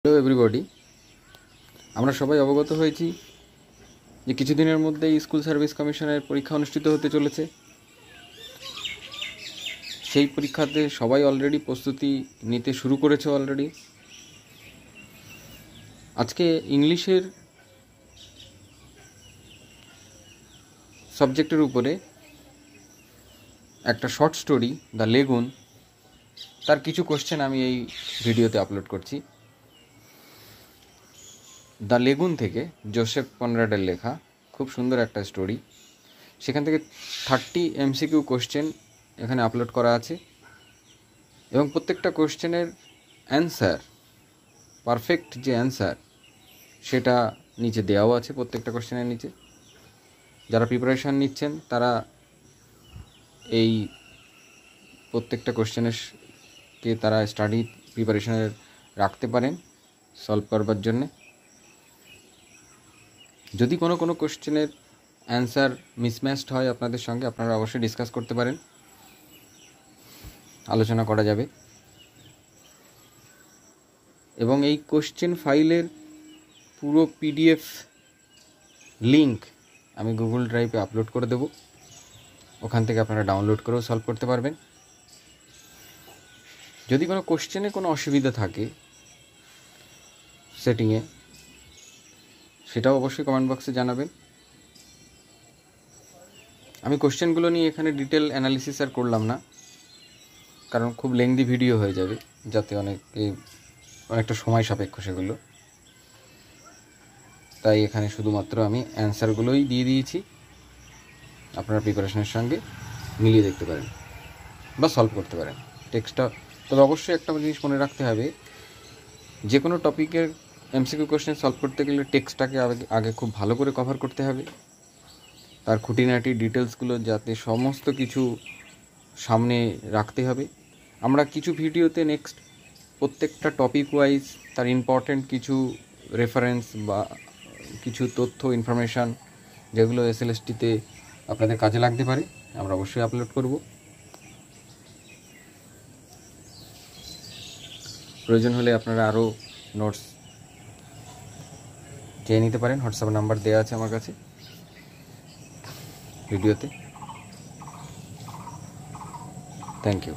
Hello everybody, আমরা সবাই অবগত হয়েছি যে কিছুদিনের মধ্যেই স্কুল সার্ভিস কমিশনের পরীক্ষা অনুষ্ঠিত হতে চলেছে। সেই পরীক্ষাতে সবাই অলরেডি প্রস্তুতি নিতে শুরু করেছে অলরেডি। আজকে ইংলিশের সাবজেক্টের উপরে একটা শর্ট স্টোরি দ্য লেগুন, তার কিছু কোশ্চেন আমি এই ভিডিওতে আপলোড করছি। দ্য লেগুন থেকে জোসেফ কনরাডের লেখা খুব সুন্দর একটা স্টোরি। সেখান থেকে 30 MCQ কোশ্চেন এখানে আপলোড করা আছে এবং প্রত্যেকটা কোশ্চেনের অ্যান্সার, পারফেক্ট যে অ্যান্সার সেটা নিচে দেওয়াও আছে প্রত্যেকটা কোশ্চেনের নিচে। যারা প্রিপারেশান নিচ্ছেন তারা এই প্রত্যেকটা কোশ্চেনেরকে তারা স্টাডি প্রিপারেশনের রাখতে পারেন সলভ করবার জন্যে। যদি কোনো কোশ্চেনের অ্যান্সার মিসম্যাচড হয় আপনাদের সঙ্গে, আপনারা অবশ্যই ডিসকাস করতে পারেন, আলোচনা করা যাবে। এবং এই কোশ্চেন ফাইলের পুরো PDF লিঙ্ক আমি গুগল ড্রাইভে আপলোড করে দেব, ওখান থেকে আপনারা ডাউনলোড করেও সলভ করতে পারবেন। যদি কোনো কোশ্চেনে কোনো অসুবিধা থাকে সেটিংয়ে, সেটাও অবশ্যই কমেন্ট বক্সে জানাবেন। আমি কোশ্চেনগুলো নিয়ে এখানে ডিটেল অ্যানালিসিস আর করলাম না, কারণ খুব লেংদি ভিডিও হয়ে যাবে, যাতে অনেকটা সময় সাপেক্ষ সেগুলো। তাই এখানে শুধুমাত্র আমি অ্যান্সারগুলোই দিয়ে দিয়েছি, আপনারা প্রিপারেশনের সঙ্গে মিলিয়ে দেখতে পারেন বা সলভ করতে পারেন টেক্সটটা। তবে অবশ্যই একটা জিনিস মনে রাখতে হবে, যে কোনো টপিকের MCQ কোশ্চেন সলভ করতে গেলে টেক্সটটাকে আগে খুব ভালো করে কভার করতে হবে, তার খুঁটিনাটি ডিটেলসগুলো যাতে সমস্ত কিছু সামনে রাখতে হবে। আমরা কিছু ভিডিওতে নেক্সট প্রত্যেকটা টপিক ওয়াইজ তার ইম্পর্ট্যান্ট কিছু রেফারেন্স বা কিছু তথ্য ইনফরমেশান যেগুলো SLSTতে আপনাদের কাজে লাগতে পারে আমরা অবশ্যই আপলোড করব। প্রয়োজন হলে আপনারা আরও নোটস চেয়ে নিতে পারেন, হোয়াটসঅ্যাপ নাম্বার দেওয়া আছে আমার কাছে ভিডিওতে। Thank you.